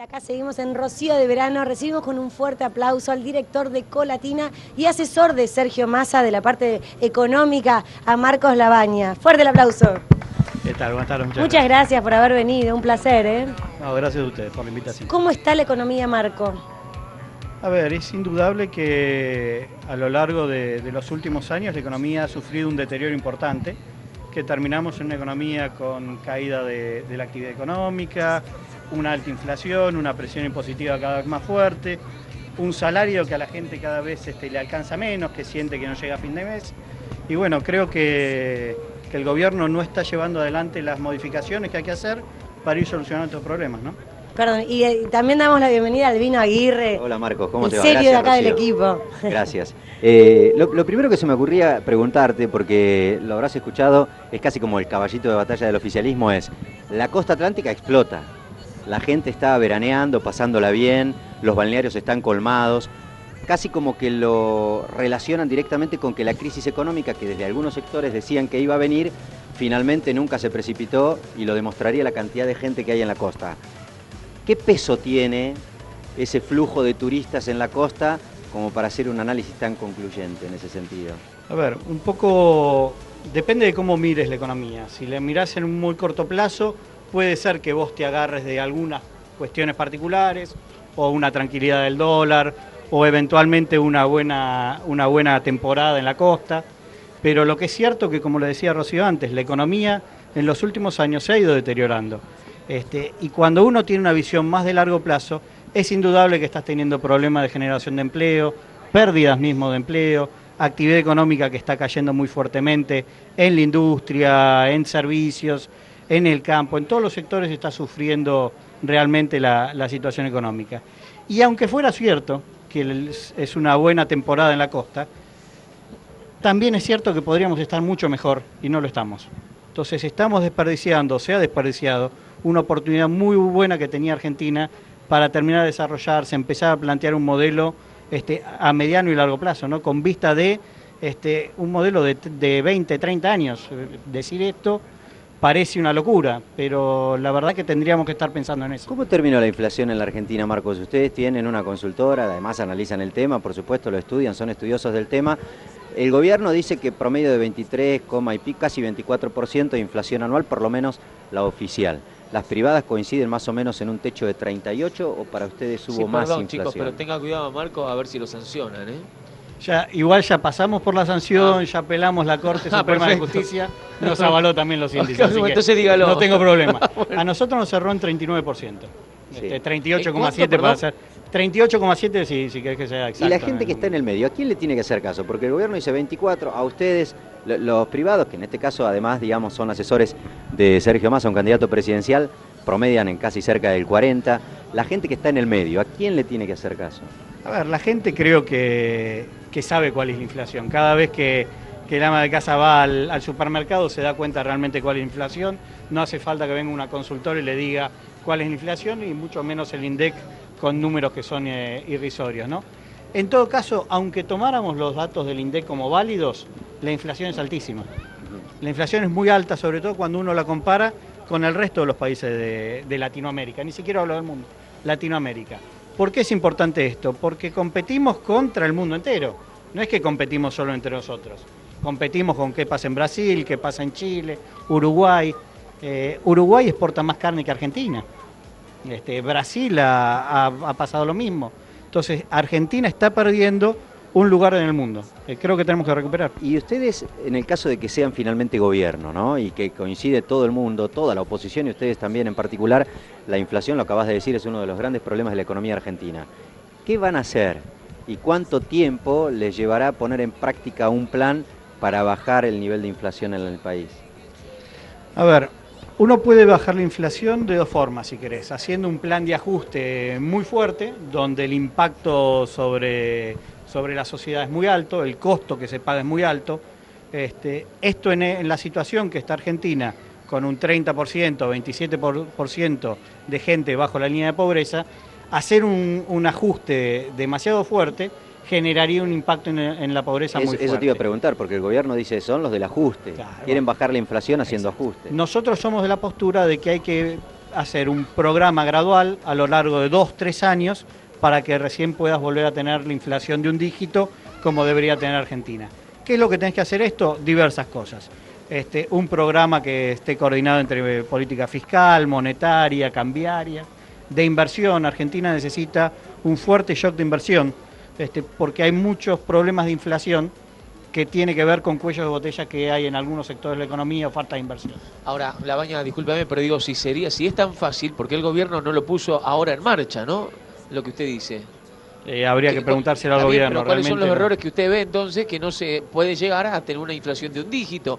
Acá seguimos en Rocío de Verano, recibimos con un fuerte aplauso al director de Colatina y asesor de Sergio Massa de la parte económica, a Marcos Labaña. Fuerte el aplauso. ¿Qué tal? Buenas tardes, Muchas gracias por haber venido, un placer, ¿eh? No, gracias a ustedes por la invitación. ¿Cómo está la economía, Marco? A ver, es indudable que a lo largo de los últimos años la economía ha sufrido un deterioro importante, que terminamos en una economía con caída de la actividad económica, una alta inflación, una presión impositiva cada vez más fuerte, un salario que a la gente cada vez le alcanza menos, que siente que no llega a fin de mes. Y bueno, creo que el gobierno no está llevando adelante las modificaciones que hay que hacer para ir solucionando estos problemas, ¿no? Perdón, y también damos la bienvenida al Vino Aguirre. Hola Marcos, ¿cómo te va? Serio de Gracias, acá del Rocío. equipo. Gracias. Lo primero que se me ocurría preguntarte, porque lo habrás escuchado, es casi como el caballito de batalla del oficialismo, es la costa atlántica explota. La gente está veraneando, pasándola bien, los balnearios están colmados, casi como que lo relacionan directamente con que la crisis económica, que desde algunos sectores decían que iba a venir, finalmente nunca se precipitó y lo demostraría la cantidad de gente que hay en la costa. ¿Qué peso tiene ese flujo de turistas en la costa como para hacer un análisis tan concluyente en ese sentido? A ver, un poco depende de cómo mires la economía. Si la mirás en un muy corto plazo, puede ser que vos te agarres de algunas cuestiones particulares, o una tranquilidad del dólar, o eventualmente una buena temporada en la costa. Pero lo que es cierto que, como le decía Rocío antes, la economía en los últimos años se ha ido deteriorando. Y cuando uno tiene una visión más de largo plazo, es indudable que estás teniendo problemas de generación de empleo, pérdidas mismo de empleo, actividad económica que está cayendo muy fuertemente en la industria, en servicios, en el campo, en todos los sectores está sufriendo realmente la situación económica. Y aunque fuera cierto que es una buena temporada en la costa, también es cierto que podríamos estar mucho mejor y no lo estamos. Entonces estamos desperdiciando, se ha desperdiciado una oportunidad muy buena que tenía Argentina para terminar de desarrollarse, empezar a plantear un modelo a mediano y largo plazo, ¿no? Con vista de un modelo de 20, 30 años. Decir esto parece una locura, pero la verdad que tendríamos que estar pensando en eso. ¿Cómo terminó la inflación en la Argentina, Marcos? Ustedes tienen una consultora, además analizan el tema, por supuesto lo estudian, son estudiosos del tema. El gobierno dice que promedio de 23, y pico, casi 24% de inflación anual, por lo menos la oficial. ¿Las privadas coinciden más o menos en un techo de 38 o para ustedes hubo más inflación? Chicos, pero tenga cuidado, Marco, a ver si lo sancionan, ¿eh? Igual ya pasamos por la sanción, ya apelamos la Corte Suprema de Justicia, nos avaló también los índices, así que entonces dígalo. No tengo problema. A nosotros nos cerró en 39%, Sí. 38,7 para ser. 38,7 si querés que sea exacto. Y la gente que está en el medio, ¿a quién le tiene que hacer caso? Porque el gobierno dice 24, a ustedes, los privados, que en este caso además, digamos, son asesores de Sergio Massa, un candidato presidencial, promedian en casi cerca del 40. La gente que está en el medio, ¿a quién le tiene que hacer caso? A ver, la gente creo que sabe cuál es la inflación. Cada vez que el ama de casa va al supermercado se da cuenta realmente cuál es la inflación. No hace falta que venga una consultora y le diga cuál es la inflación y mucho menos el INDEC con números que son irrisorios, ¿no? En todo caso, aunque tomáramos los datos del INDEC como válidos, la inflación es altísima. La inflación es muy alta, sobre todo cuando uno la compara con el resto de los países de Latinoamérica. Ni siquiera hablo del mundo, Latinoamérica. ¿Por qué es importante esto? Porque competimos contra el mundo entero. No es que competimos solo entre nosotros. Competimos con qué pasa en Brasil, qué pasa en Chile, Uruguay. Uruguay exporta más carne que Argentina. Brasil ha pasado lo mismo. Entonces, Argentina está perdiendo un lugar en el mundo. Creo que tenemos que recuperar. Y ustedes, en el caso de que sean finalmente gobierno, ¿no? Y que coincide todo el mundo, toda la oposición y ustedes también en particular, la inflación, lo acabas de decir, es uno de los grandes problemas de la economía argentina. ¿Qué van a hacer y cuánto tiempo les llevará a poner en práctica un plan para bajar el nivel de inflación en el país? A ver, uno puede bajar la inflación de dos formas, si querés, haciendo un plan de ajuste muy fuerte, donde el impacto sobre la sociedad es muy alto, el costo que se paga es muy alto. Esto en la situación que está Argentina, con un 30%, 27% de gente bajo la línea de pobreza, hacer un ajuste demasiado fuerte generaría un impacto en la pobreza muy fuerte. Eso te iba a preguntar, porque el gobierno dice, son los del ajuste. Claro, quieren bajar la inflación haciendo ajustes. Nosotros somos de la postura de que hay que hacer un programa gradual a lo largo de 2-3 años para que recién puedas volver a tener la inflación de un dígito como debería tener Argentina. ¿Qué es lo que tenés que hacer esto? Diversas cosas. Un programa que esté coordinado entre política fiscal, monetaria, cambiaria, de inversión. Argentina necesita un fuerte shock de inversión, porque hay muchos problemas de inflación que tiene que ver con cuellos de botella que hay en algunos sectores de la economía o falta de inversión. Ahora, Labaña, discúlpame, pero digo, si es tan fácil, ¿por qué el gobierno no lo puso ahora en marcha, no? Lo que usted dice. Habría que preguntárselo al gobierno. Pero ¿cuáles son los errores que usted ve entonces que no se puede llegar a tener una inflación de un dígito?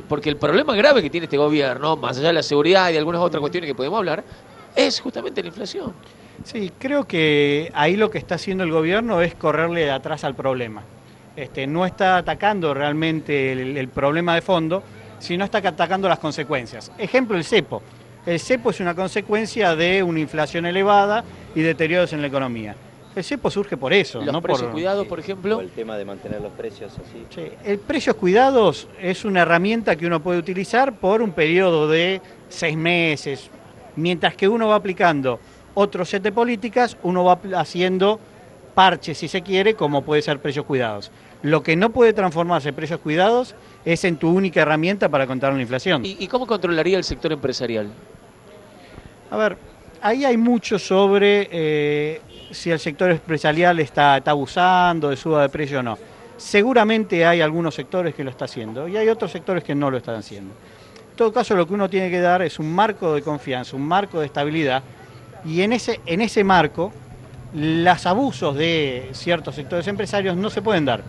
Porque el problema grave que tiene este gobierno, más allá de la seguridad y de algunas otras cuestiones que podemos hablar, es justamente la inflación. Sí, creo que ahí lo que está haciendo el gobierno es correrle de atrás al problema. No está atacando realmente el problema de fondo, sino está atacando las consecuencias. Ejemplo, el cepo. El cepo es una consecuencia de una inflación elevada y deterioros en la economía. El cepo surge por eso. Los precios cuidados, por ejemplo. O el tema de mantener los precios así. Sí, el precios cuidados es una herramienta que uno puede utilizar por un periodo de 6 meses, mientras que uno va aplicando otro set de políticas, uno va haciendo parches, si se quiere, como puede ser precios cuidados. Lo que no puede transformarse en precios cuidados es en tu única herramienta para controlar la inflación. ¿Y cómo controlaría el sector empresarial? A ver, ahí hay mucho sobre si el sector empresarial está abusando de suba de precio o no. Seguramente hay algunos sectores que lo están haciendo y hay otros sectores que no lo están haciendo. En todo caso, lo que uno tiene que dar es un marco de confianza, un marco de estabilidad, y en ese marco los abusos de ciertos sectores empresarios no se pueden dar.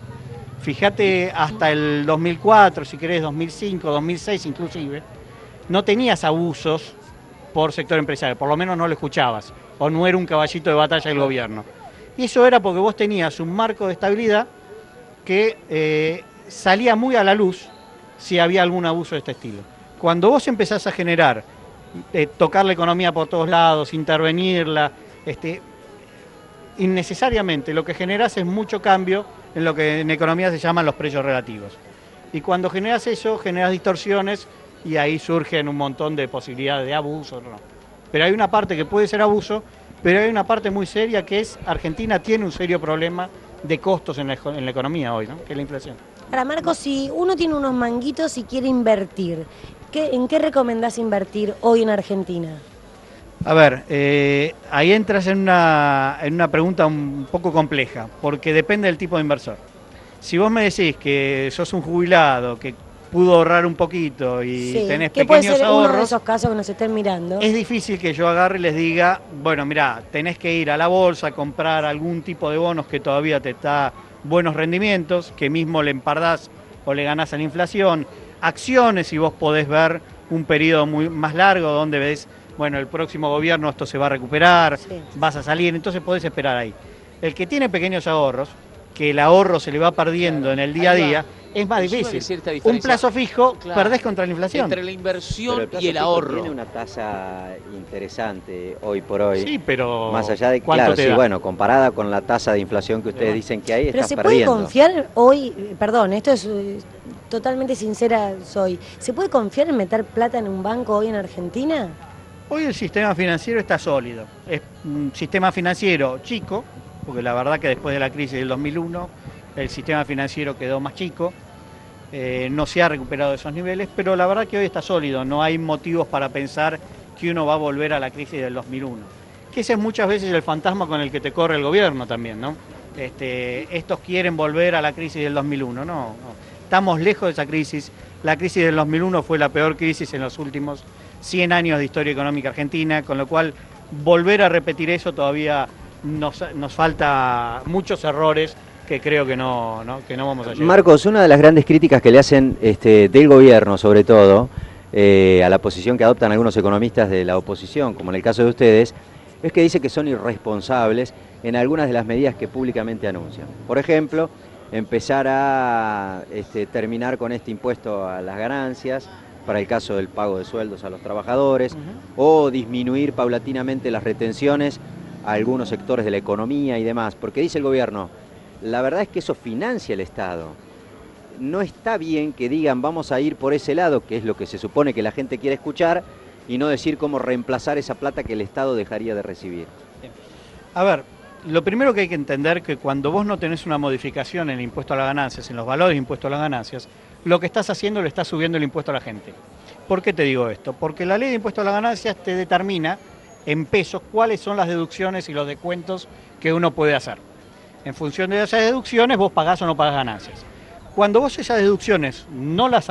Fíjate, hasta el 2004, si querés, 2005, 2006 inclusive, no tenías abusos por sector empresarial, por lo menos no lo escuchabas, o no era un caballito de batalla del gobierno. Y eso era porque vos tenías un marco de estabilidad que salía muy a la luz si había algún abuso de este estilo. Cuando vos empezás a generar, tocar la economía por todos lados, intervenirla, innecesariamente lo que generás es mucho cambio en lo que en economía se llaman los precios relativos. Y cuando generas eso, generas distorsiones y ahí surgen un montón de posibilidades de abuso. ¿No? Pero hay una parte que puede ser abuso, pero hay una parte muy seria que es Argentina tiene un serio problema de costos en la economía hoy, ¿no? Que es la inflación. Ahora, Marcos, si uno tiene unos manguitos y quiere invertir, ¿en qué recomendás invertir hoy en Argentina? A ver, ahí entras en una pregunta un poco compleja, porque depende del tipo de inversor. Si vos me decís que sos un jubilado, que pudo ahorrar un poquito y sí, tenés ¿qué pequeños puede ser ahorros, uno de esos casos que nos estén mirando? es difícil que yo agarre y les diga, bueno, mirá, tenés que ir a la bolsa, comprar algún tipo de bonos que todavía te da buenos rendimientos, que mismo le empardás o le ganás a la inflación, acciones, si vos podés ver un periodo más largo donde ves, bueno, el próximo gobierno esto se va a recuperar, sí, vas a salir, entonces podés esperar ahí. El que tiene pequeños ahorros, que el ahorro se le va perdiendo, claro, en el día a día, es más difícil. Un plazo fijo, claro, perdés contra la inflación. Entre la inversión el y el ahorro. Tiene una tasa interesante hoy por hoy. Sí, pero más allá de, claro, sí, bueno, comparada con la tasa de inflación que ustedes dicen que hay, pero estás se perdiendo. ¿Puede confiar hoy, perdón, esto es totalmente sincera soy, ¿se puede confiar en meter plata en un banco hoy en Argentina? Hoy el sistema financiero está sólido. Es un sistema financiero chico, porque la verdad que después de la crisis del 2001 el sistema financiero quedó más chico, no se ha recuperado de esos niveles, pero la verdad que hoy está sólido, no hay motivos para pensar que uno va a volver a la crisis del 2001. Que ese es muchas veces el fantasma con el que te corre el gobierno también, ¿no? Estos quieren volver a la crisis del 2001, no. Estamos lejos de esa crisis. La crisis del 2001 fue la peor crisis en los últimos 100 años de historia económica argentina, con lo cual volver a repetir eso todavía nos falta muchos errores que creo que no vamos a llegar. Marcos, una de las grandes críticas que le hacen del gobierno, sobre todo, a la posición que adoptan algunos economistas de la oposición, como en el caso de ustedes, es que dice que son irresponsables en algunas de las medidas que públicamente anuncian. Por ejemplo, empezar a terminar con este impuesto a las ganancias, para el caso del pago de sueldos a los trabajadores, o disminuir paulatinamente las retenciones a algunos sectores de la economía y demás, porque dice el gobierno, la verdad es que eso financia el Estado. No está bien que digan vamos a ir por ese lado, que es lo que se supone que la gente quiere escuchar, y no decir cómo reemplazar esa plata que el Estado dejaría de recibir. A ver, lo primero que hay que entender que cuando vos no tenés una modificación en el impuesto a las ganancias, en los valores de impuesto a las ganancias, lo que estás haciendo le estás subiendo el impuesto a la gente. ¿Por qué te digo esto? Porque la ley de impuesto a las ganancias te determina en pesos cuáles son las deducciones y los descuentos que uno puede hacer. En función de esas deducciones vos pagás o no pagás ganancias. Cuando vos esas deducciones no las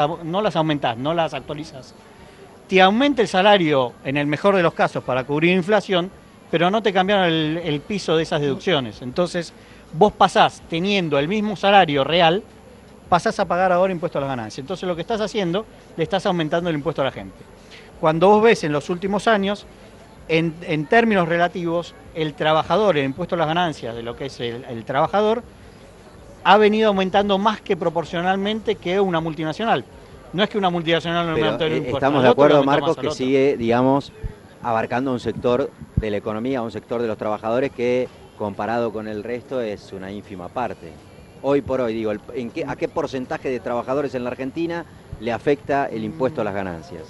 aumentás, no las actualizás, te aumenta el salario en el mejor de los casos para cubrir inflación, pero no te cambiaron el piso de esas deducciones. Entonces vos pasás teniendo el mismo salario real, pasás a pagar ahora impuesto a las ganancias. Entonces lo que estás haciendo, le estás aumentando el impuesto a la gente. Cuando vos ves en los últimos años, en términos relativos, el trabajador, el impuesto a las ganancias de lo que es el trabajador, ha venido aumentando más que proporcionalmente que una multinacional. No es que una multinacional no aumente el impuesto. Estamos de acuerdo, Marcos, que sigue, digamos, abarcando un sector de la economía, un sector de los trabajadores que, comparado con el resto, es una ínfima parte. Hoy por hoy, digo, ¿a qué porcentaje de trabajadores en la Argentina le afecta el impuesto a las ganancias?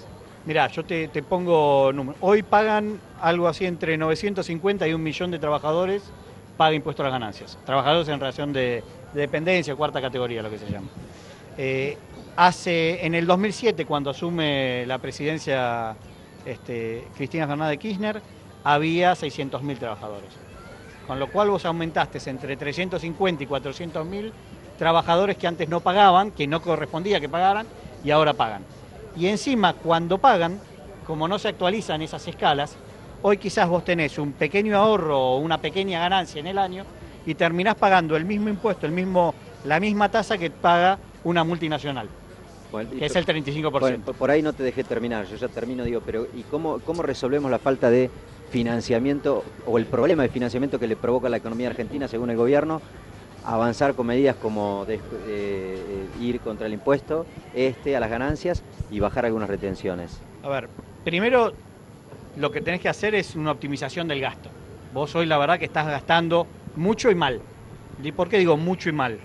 Mirá, yo te pongo números. Hoy pagan algo así entre 950 y 1 millón de trabajadores paga impuesto a las ganancias. Trabajadores en relación de dependencia, cuarta categoría, lo que se llama. En el 2007, cuando asume la presidencia Cristina Fernández de Kirchner, había 600.000 trabajadores. Con lo cual vos aumentaste entre 350 y 400.000 trabajadores que antes no pagaban, que no correspondía que pagaran, y ahora pagan. Y encima, cuando pagan, como no se actualizan esas escalas, hoy quizás vos tenés un pequeño ahorro o una pequeña ganancia en el año y terminás pagando el mismo impuesto, la misma tasa que paga una multinacional, bueno, que es el 35%. Bueno, por ahí no te dejé terminar, yo ya termino, digo, pero ¿y cómo resolvemos la falta de financiamiento o el problema de financiamiento que le provoca a la economía argentina, según el gobierno? Avanzar con medidas como ir contra el impuesto a las ganancias y bajar algunas retenciones. A ver, primero lo que tenés que hacer es una optimización del gasto. Vos hoy la verdad que estás gastando mucho y mal. ¿Y por qué digo mucho y mal?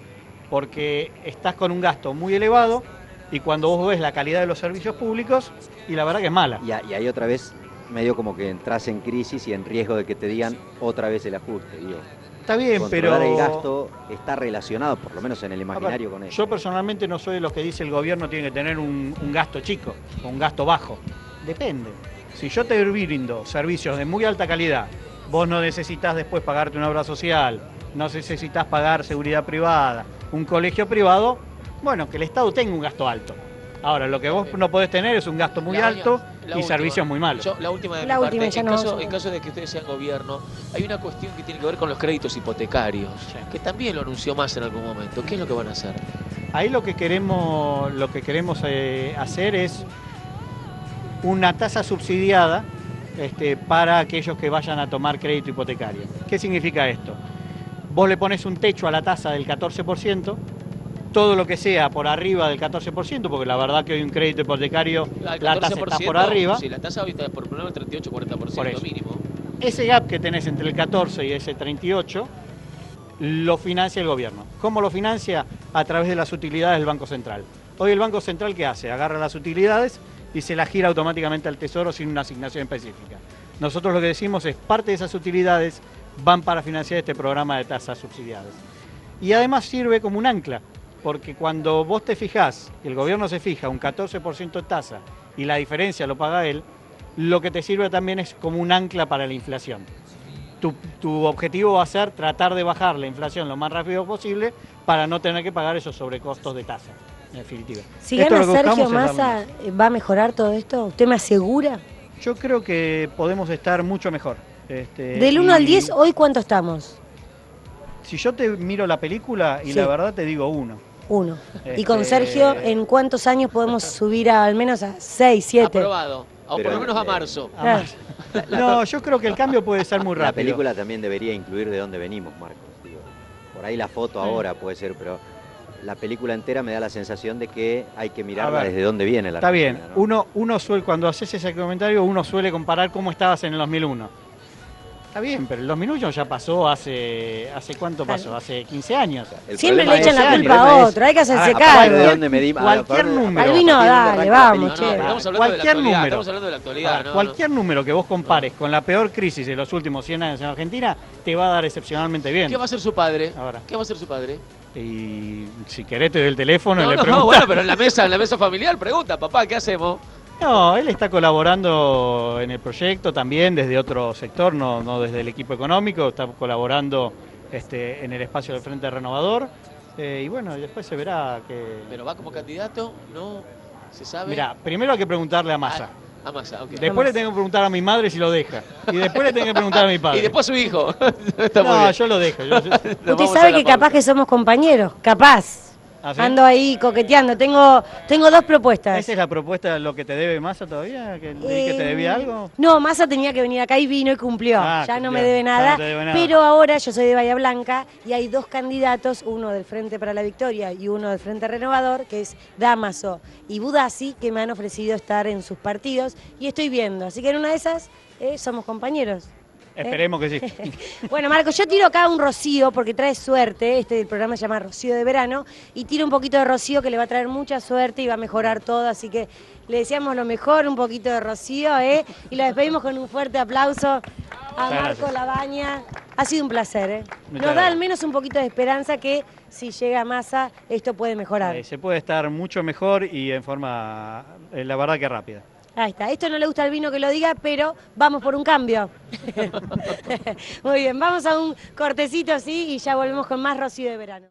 Porque estás con un gasto muy elevado y cuando vos ves la calidad de los servicios públicos, y la verdad que es mala. Y ahí otra vez medio como que entras en crisis y en riesgo de que te digan otra vez el ajuste, digo. Está bien, Controlar pero el gasto está relacionado, por lo menos en el imaginario, con eso. Yo personalmente no soy de los que dice el gobierno tiene que tener un gasto chico o un gasto bajo. Depende. Si yo te brindo servicios de muy alta calidad, vos no necesitas después pagarte una obra social, no necesitas pagar seguridad privada, un colegio privado, bueno, que el Estado tenga un gasto alto. Ahora, lo que vos no podés tener es un gasto muy alto y servicios muy malos. La última de mi La parte, última, en caso de que ustedes sean gobierno, hay una cuestión que tiene que ver con los créditos hipotecarios, que también lo anunció Massa en algún momento. ¿Qué es lo que van a hacer? Ahí lo que queremos hacer es una tasa subsidiada para aquellos que vayan a tomar crédito hipotecario. ¿Qué significa esto? Vos le pones un techo a la tasa del 14%, todo lo que sea por arriba del 14%, porque la verdad que hoy un crédito hipotecario, la tasa está por arriba. Sí, la tasa hoy está por poner el 38-40% mínimo. Ese gap que tenés entre el 14 y ese 38 lo financia el gobierno. ¿Cómo lo financia? A través de las utilidades del Banco Central. Hoy el Banco Central, ¿qué hace? Agarra las utilidades y se las gira automáticamente al Tesoro sin una asignación específica. Nosotros lo que decimos es parte de esas utilidades van para financiar este programa de tasas subsidiadas. Y además sirve como un ancla, porque cuando vos te fijás, el gobierno se fija un 14% de tasa y la diferencia lo paga él, lo que te sirve también es como un ancla para la inflación. Tu objetivo va a ser tratar de bajar la inflación lo más rápido posible para no tener que pagar esos sobrecostos de tasa, en definitiva. Si gana Sergio Massa, ¿va a mejorar todo esto? ¿Usted me asegura? Yo creo que podemos estar mucho mejor. Del 1 al 10, ¿hoy cuánto estamos? Si yo te miro la película y sí, la verdad te digo 1. 1. Y con Sergio, ¿en cuántos años podemos subir al menos a 6, 7? Aprobado. O por lo menos a marzo. No, yo creo que el cambio puede ser muy rápido. La película también debería incluir de dónde venimos, Marcos. Digo, por ahí la foto ahora puede ser, pero la película entera me da la sensación de que hay que mirarla desde dónde viene la Argentina. Está bien, ¿no? Uno suele, cuando haces ese comentario, uno suele comparar cómo estabas en el 2001. Está bien, pero el 2001 ya pasó ¿hace cuánto pasó? Hace 15 años. El Siempre problema le echan es- la el culpa problema a es- otro, hay que hacerse a partir cargo. de dónde medimos- Cualquier a partir- número. Albino, a partir de dale, arranca la vamos, película. che. Estamos hablando de la Cualquier actualidad, número. estamos hablando de la actualidad. ¿no? Cualquier número que vos compares con la peor crisis de los últimos 100 años en Argentina, te va a dar excepcionalmente bien. ¿Qué va a hacer su padre? Ahora. ¿Qué va a hacer su padre? Y si querés te doy el teléfono y No, le no, preguntás. bueno, pero en la mesa familiar pregunta, papá, ¿qué hacemos? No, él está colaborando en el proyecto también desde otro sector, no desde el equipo económico, está colaborando en el espacio del Frente Renovador. Y bueno, después se verá que... ¿Pero va como candidato? ¿No? ¿Se sabe? Mirá, primero hay que preguntarle a Massa. A Massa, ok. Después le tengo que preguntar a mi madre si lo deja. Y después le tengo que preguntar a mi padre. Y después su hijo. Está muy No, bien. yo lo dejo. Nos Usted vamos a sabe la que capaz pausa. que somos compañeros, capaz. ¿Ah, sí? Ando ahí coqueteando. Tengo dos propuestas. ¿Esa es la propuesta de lo que te debe Massa todavía? ¿Que te debía algo? No, Massa tenía que venir acá y vino y cumplió. Ah, Ya no cumplió. me debe Ya nada. no te debe nada. Pero ahora yo soy de Bahía Blanca y hay dos candidatos, uno del Frente para la Victoria y uno del Frente Renovador, que es Damaso y Budassi, que me han ofrecido estar en sus partidos y estoy viendo. Así que en una de esas somos compañeros. Esperemos que sí. Bueno, Marcos, yo tiro acá un rocío porque trae suerte. El programa se llama Rocío de Verano. Y tiro un poquito de rocío que le va a traer mucha suerte y va a mejorar todo. Así que le deseamos lo mejor, un poquito de rocío, Y lo despedimos con un fuerte aplauso a Muchas Marco gracias. Labaña. Ha sido un placer, Muchas Nos da gracias. al menos un poquito de esperanza que si llega Massa esto puede mejorar. Se puede estar mucho mejor y en forma, la verdad que rápida. Ahí está. Esto no le gusta al vino que lo diga, pero vamos por un cambio. Muy bien, vamos a un cortecito, sí, y ya volvemos con más Rocío de Verano.